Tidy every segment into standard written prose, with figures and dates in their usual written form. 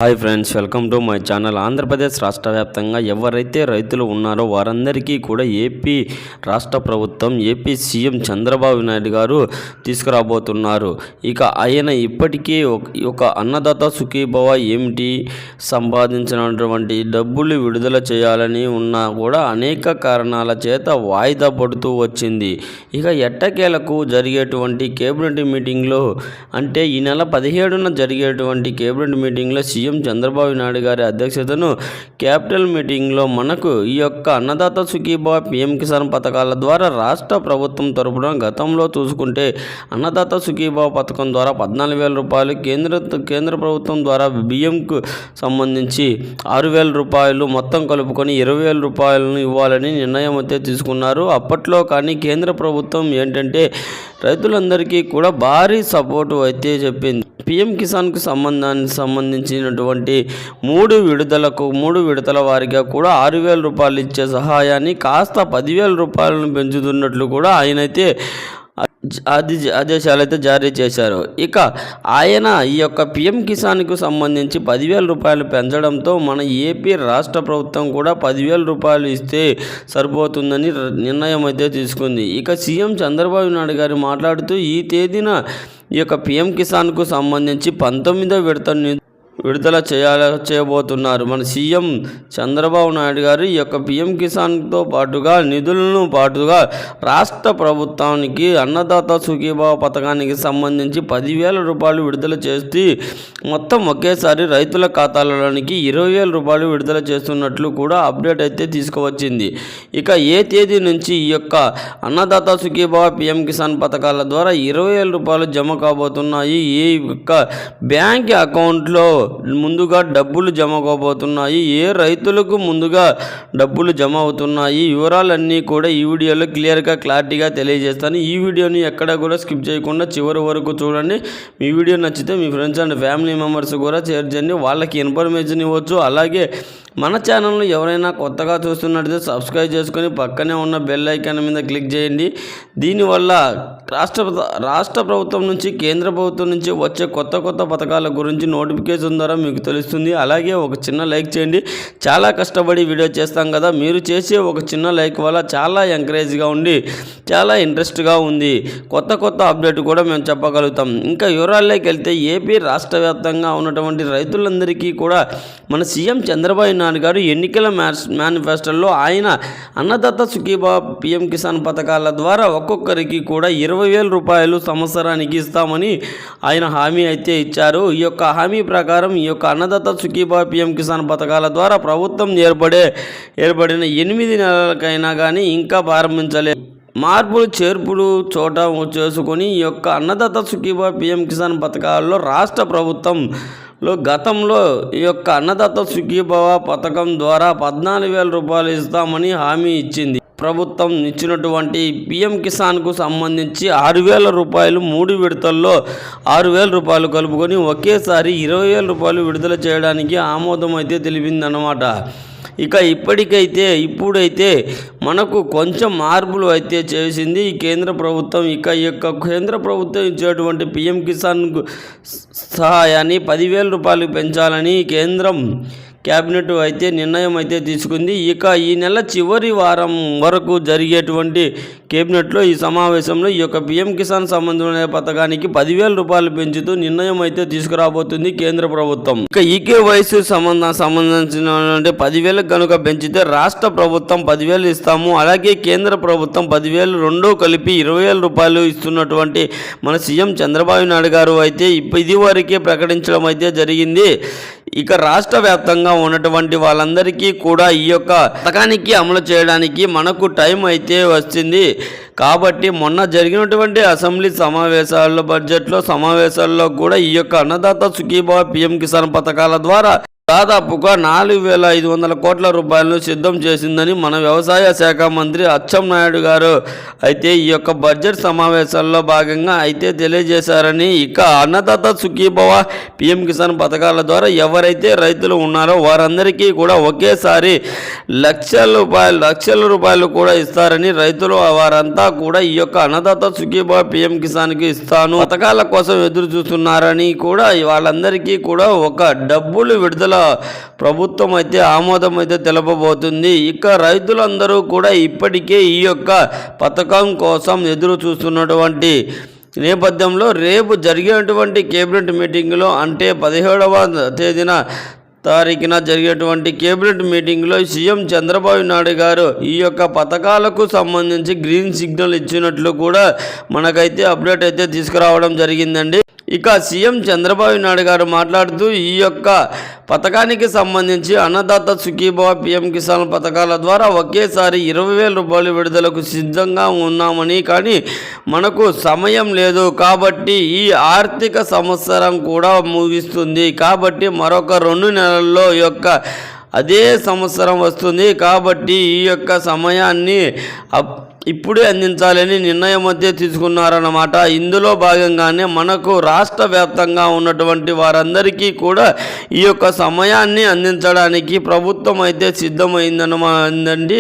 Hi friends, welcome to my channel. Andhra Pradesh రాష్ట్ర వ్యాప్తంగా ఎవరైతే రైతులు ఉన్నారో వారందరికీ కూడా ఏపీ రాష్ట్ర ప్రభుత్వం, ఏపీ సీఎం చంద్రబాబు నాయుడు గారు తీసుకురాబోతున్నారు. ఇక ఆయన ఇప్పటికే ఒక అన్నదాత సుఖీభవ ఏమిటి, సంపాదించినటువంటి డబ్బులు విడుదల చేయాలని ఉన్నా కూడా అనేక కారణాల చేత వాయిదా పడుతూ వచ్చింది. ఇక ఎట్టకేలకు జరిగేటువంటి కేబినెట్ మీటింగ్లో, అంటే ఈ నెల 17న జరిగేటువంటి కేబినెట్ మీటింగ్లో సీఎం చంద్రబాబు నాయుడు గారి అధ్యక్షతను క్యాపిటల్ మీటింగ్లో మనకు ఈ యొక్క అన్నదాత సుఖీభవ పీఎం కిసాన్ పథకాల ద్వారా రాష్ట్ర ప్రభుత్వం తరపున గతంలో చూసుకుంటే అన్నదాత సుఖీభవ పథకం ద్వారా 14,000 రూపాయలు, కేంద్ర ప్రభుత్వం ద్వారా బియ్యంకు సంబంధించి 6,000 రూపాయలు, మొత్తం కలుపుకొని 20,000 రూపాయలను ఇవ్వాలని నిర్ణయం అయితే తీసుకున్నారు. అప్పట్లో కానీ కేంద్ర ప్రభుత్వం ఏంటంటే రైతులందరికీ కూడా భారీ సపోర్టు అయితే చెప్పింది. పీఎం కిసాన్కు సంబంధించినటువంటి మూడు విడతల వారిగా కూడా 6,000 రూపాయలు ఇచ్చే సహాయాన్ని కాస్త 10,000 రూపాయలను పెంచుతున్నట్లు కూడా ఆయనైతే ఆదేశాలు అయితే జారీ చేశారు. ఇక ఆయన ఈ యొక్క పీఎం కిసాన్కు సంబంధించి 10,000 రూపాయలు పెంచడంతో మన ఏపీ రాష్ట్ర ప్రభుత్వం కూడా 10,000 రూపాయలు ఇస్తే సరిపోతుందని నిర్ణయం అయితే తీసుకుంది. ఇక సీఎం చంద్రబాబు నాయుడు గారు మాట్లాడుతూ ఈ తేదీన ఈ యొక్క పీఎం కిసాన్కు సంబంధించి 19వ విడుదల చేయబోతున్నారు. మన సీఎం చంద్రబాబు నాయుడు గారు ఈ యొక్క పీఎం కిసాన్తో పాటుగా నిధులను పాటుగా రాష్ట్ర ప్రభుత్వానికి అన్నదాత సుఖీభవ పథకానికి సంబంధించి 10,000 రూపాయలు విడుదల చేసి మొత్తం ఒకేసారి రైతుల ఖాతాలలోనికి 20,000 రూపాయలు విడుదల చేస్తున్నట్లు కూడా అప్డేట్ అయితే తీసుకువచ్చింది. ఇక ఏ తేదీ నుంచి ఈ యొక్క అన్నదాత సుఖీభవ పీఎం కిసాన్ పథకాల ద్వారా 20,000 రూపాయలు జమ కాబోతున్నాయి, ఈ యొక్క బ్యాంక్ అకౌంట్లో ముందుగా డబ్బులు జమ కాబోతున్నాయి, ఏ రైతులకు ముందుగా డబ్బులు జమ అవుతున్నాయి, వివరాలన్నీ కూడా ఈ వీడియోలో క్లారిటీగా తెలియజేస్తాను. ఈ వీడియోని ఎక్కడ కూడా స్కిప్ చేయకుండా చివరి వరకు చూడండి. మీ వీడియో నచ్చితే మీ ఫ్రెండ్స్ అండ్ ఫ్యామిలీ మెంబర్స్ కూడా షేర్ చేయండి, వాళ్ళకి ఇన్ఫర్మేషన్ ఇవ్వచ్చు. అలాగే మన ఛానల్ను ఎవరైనా కొత్తగా చూస్తున్నట్లయితే సబ్స్క్రైబ్ చేసుకొని పక్కనే ఉన్న బెల్ ఐకాన్ మీద క్లిక్ చేయండి. దీనివల్ల రాష్ట్ర ప్రభుత్వం నుంచి, కేంద్ర ప్రభుత్వం నుంచి వచ్చే కొత్త పథకాల గురించి నోటిఫికేషన్ ద్వారా మీకు తెలుస్తుంది. అలాగే ఒక చిన్న లైక్ చేయండి. చాలా కష్టపడి వీడియో చేస్తాం కదా, మీరు చేసే ఒక చిన్న లైక్ వల్ల చాలా ఎంకరేజ్గా ఉండి చాలా ఇంట్రెస్ట్గా ఉంది. కొత్త అప్డేట్ కూడా మేము చెప్పగలుగుతాం. ఇంకా వివరాల్లోకి వెళ్తే ఏపీ రాష్ట్ర వ్యాప్తంగా ఉన్నటువంటి రైతులందరికీ కూడా మన సీఎం చంద్రబాబు నాయుడు గారు ఎన్నికల మేనిఫెస్టోలో ఆయన అన్నదాత సుఖీభవ పీఎం కిసాన్ పథకాల ద్వారా ఒక్కొక్కరికి కూడా 20,000 రూపాయలు సంవత్సరానికి ఇస్తామని ఆయన హామీ అయితే ఇచ్చారు. ఈ యొక్క హామీ ప్రకారం ఈ యొక్క అన్నదాత సుఖీభవ పీఎం కిసాన్ పథకాల ద్వారా ప్రభుత్వం ఏర్పడిన 8 నెలలకైనా కానీ ఇంకా ప్రారంభించలేదు. మార్పులు చేర్పులు చోట చేసుకొని ఈ యొక్క అన్నదాత సుఖీభవ పీఎం కిసాన్ పథకాల్లో రాష్ట్ర ప్రభుత్వంలో గతంలో ఈ యొక్క అన్నదాత సుఖీభవ పథకం ద్వారా 14,000 రూపాయలు ఇస్తామని హామీ ఇచ్చింది. ప్రభుత్వం ఇచ్చినటువంటి పీఎం కిసాన్కు సంబంధించి 6,000 రూపాయలు 3 విడతల్లో 6,000 రూపాయలు కలుపుకొని ఒకేసారి 20,000 రూపాయలు విడుదల చేయడానికి ఆమోదం అయితే తెలిపిందన్నమాట. ఇక ఇప్పుడైతే మనకు కొంచెం మార్పులు అయితే చేసింది ఈ కేంద్ర ప్రభుత్వం. ఇక ఈ యొక్క కేంద్ర ప్రభుత్వం ఇచ్చేటువంటి పీఎం కిసాన్ సహాయాన్ని 10,000 రూపాయలు పెంచాలని కేంద్రం క్యాబినెట్ అయితే నిర్ణయం అయితే తీసుకుంది. ఇక ఈ నెల చివరి వారం వరకు జరిగేటువంటి కేబినెట్లో ఈ సమావేశంలో ఈ యొక్క పీఎం కిసాన్ సంబంధమైన పథకానికి 10,000 రూపాయలు పెంచుతూ నిర్ణయం అయితే తీసుకురాబోతుంది కేంద్ర ప్రభుత్వం. ఇక ఈకేవైసీ సంబంధించిన 10,000 కనుక పెంచితే రాష్ట్ర ప్రభుత్వం 10,000 ఇస్తాము, అలాగే కేంద్ర ప్రభుత్వం 10,000 రెండూ కలిపి 20,000 రూపాయలు ఇస్తున్నటువంటి మన సీఎం చంద్రబాబు నాయుడు గారు అయితే ఇదివరకే ప్రకటించడం అయితే జరిగింది. ఇక రాష్ట్ర వ్యాప్తంగా ఉన్నటువంటి వాళ్ళందరికీ కూడా ఈ యొక్క పథకానికి అమలు చేయడానికి మనకు టైం అయితే వచ్చింది. కాబట్టి మొన్న జరిగినటువంటి అసెంబ్లీ బడ్జెట్లో సమావేశాల్లో కూడా ఈ యొక్క అన్నదాత సుఖీభవ పీఎం కిసాన్ పథకాల ద్వారా దాదాపుగా 4,500 కోట్ల రూపాయలను సిద్ధం చేసిందని మన వ్యవసాయ శాఖ మంత్రి అచ్చెన్నాయుడు గారు అయితే ఈ యొక్క బడ్జెట్ సమావేశాల్లో భాగంగా అయితే తెలియజేశారని. ఇక అన్నదాత సుఖీభవ, పిఎం కిసాన్ పథకాల ద్వారా ఎవరైతే రైతులు ఉన్నారో వారందరికీ కూడా ఒకేసారి లక్షల రూపాయలు కూడా ఇస్తారని రైతులు వారంతా కూడా ఈ యొక్క అన్నదాత సుఖీభవ, పిఎం కిసాన్కి ఇస్తాను పథకాల కోసం ఎదురు చూస్తున్నారని కూడా వాళ్ళందరికీ కూడా ఒక డబ్బులు విడుదల ప్రభుత్వం అయితే ఆమోదం అయితే తెలపబోతుంది. ఇక రైతులందరూ కూడా ఇప్పటికే ఈ యొక్క పథకం కోసం ఎదురు చూస్తున్నటువంటి నేపథ్యంలో రేపు జరిగేటువంటి కేబినెట్ మీటింగ్లో అంటే 17వ తారీఖున జరిగేటువంటి కేబినెట్ మీటింగ్లో సీఎం చంద్రబాబు నాయుడు గారు ఈ యొక్క పథకాలకు సంబంధించి గ్రీన్ సిగ్నల్ ఇచ్చినట్లు కూడా మనకైతే అప్డేట్ అయితే తీసుకురావడం జరిగిందండి. ఇక సీఎం చంద్రబాబు నాయుడు గారు మాట్లాడుతూ ఈ యొక్క పథకానికి సంబంధించి అన్నదాత సుఖీభవ, పిఎం కిసాన్ పథకాల ద్వారా ఒకేసారి 20,000 రూపాయలు విడుదలకు సిద్ధంగా ఉన్నామని, కానీ మనకు సమయం లేదు కాబట్టి ఈ ఆర్థిక సంవత్సరం కూడా ముగిస్తుంది కాబట్టి మరొక 2 నెలల్లో యొక్క అదే సంవత్సరం వస్తుంది కాబట్టి ఈ యొక్క సమయాన్ని ఇప్పుడే అందించాలని నిర్ణయం అయితే తీసుకున్నారన్నమాట. ఇందులో భాగంగానే మనకు రాష్ట్ర వ్యాప్తంగా ఉన్నటువంటి వారందరికీ కూడా ఈ యొక్క సమయాన్ని అందించడానికి ప్రభుత్వం అయితే సిద్ధమైందన్నమాందండి.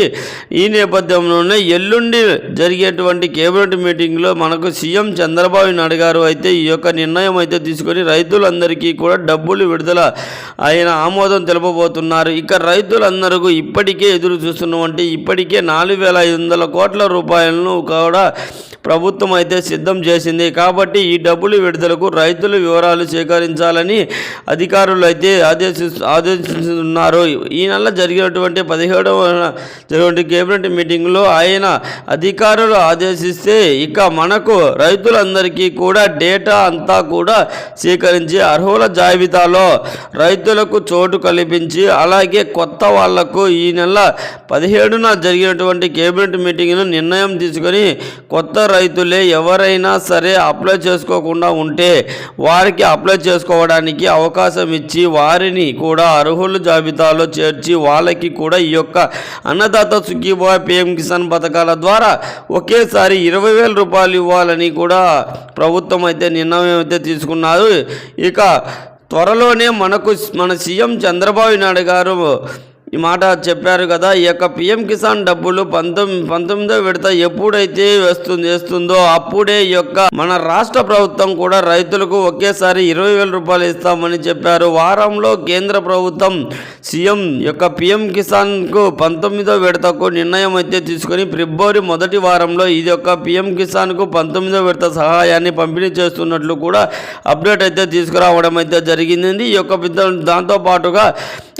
ఈ నేపథ్యంలోనే ఎల్లుండి జరిగేటువంటి కేబినెట్ మీటింగ్లో మనకు సీఎం చంద్రబాబు నాయుడు గారు అయితే ఈ యొక్క నిర్ణయం అయితే తీసుకొని రైతులందరికీ కూడా డబ్బులు విడుదల ఆయన ఆమోదం తెలుపబోతున్నారు. ఇక రైతులందరూ ఇప్పటికే ఎదురు చూస్తున్నటువంటి ఇప్పటికే 4,500 కోట్ల రూపాయలను కూడా ప్రభుత్వం అయితే సిద్ధం చేసింది కాబట్టి ఈ డబ్బులు విడుదలకు రైతుల వివరాలు సేకరించాలని అధికారులు అయితే ఆదేశిస్తున్నారు. ఈ నెల జరిగినటువంటి 17వ కేబినెట్ మీటింగ్లో ఆయన అధికారులు ఆదేశిస్తే ఇక మనకు రైతులందరికీ కూడా డేటా అంతా కూడా సేకరించి అర్హుల జాబితాలో రైతులకు చోటు కల్పించి అలాగే కొత్త వాళ్లకు ఈ నెల 17న జరిగినటువంటి కేబినెట్ మీటింగ్ను నిర్ణయం తీసుకొని కొత్త రైతులే ఎవరైనా సరే అప్లై చేసుకోకుండా ఉంటే వారికి అప్లై చేసుకోవడానికి అవకాశం ఇచ్చి వారిని కూడా అర్హుల జాబితాలో చేర్చి వాళ్ళకి కూడా ఈ యొక్క అన్నదాత సుఖీభవ, పిఎం కిసాన్ పథకాల ద్వారా ఒకేసారి 20,000 రూపాయలు ఇవ్వాలని కూడా ప్రభుత్వం అయితే నిర్ణయం అయితే తీసుకున్నారు. ఇక త్వరలోనే మన సీఎం చంద్రబాబు నాయుడు గారు ఈ మాట చెప్పారు కదా. ఈ యొక్క పిఎం కిసాన్ డబ్బులు 19వ విడత ఎప్పుడైతే వేస్తుందో అప్పుడే ఈ యొక్క మన రాష్ట్ర ప్రభుత్వం కూడా రైతులకు ఒకేసారి 20,000 రూపాయలు ఇస్తామని చెప్పారు. వారంలో కేంద్ర ప్రభుత్వం సీఎం యొక్క పిఎం కిసాన్కు 19వ విడతకు నిర్ణయం అయితే తీసుకొని ఫిబ్రవరి మొదటి వారంలో ఇది యొక్క పిఎం కిసాన్కు 19వ విడత సహాయాన్ని పంపిణీ చేస్తున్నట్లు కూడా అప్డేట్ అయితే తీసుకురావడం అయితే జరిగింది. ఈ యొక్క దాంతోపాటుగా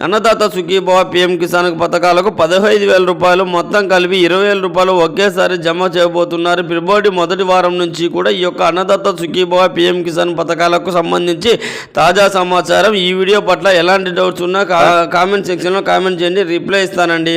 అన్నదాత సుఖీభవ, పిఎం కిసాన్ పథకాలకు 15,000 రూపాయలు మొత్తం కలిపి 20,000 రూపాయలు ఒకేసారి జమ చేయబోతున్నారు. ఫిబ్రవరి మొదటి వారం నుంచి కూడా ఈ యొక్క అన్నదాత సుఖీభవ, పిఎం కిసాన్ పథకాలకు సంబంధించి తాజా సమాచారం. ఈ వీడియో పట్ల ఎలాంటి డౌట్స్ ఉన్నా కామెంట్ సెక్షన్లో కామెంట్ చేయండి, రిప్లై ఇస్తానండి.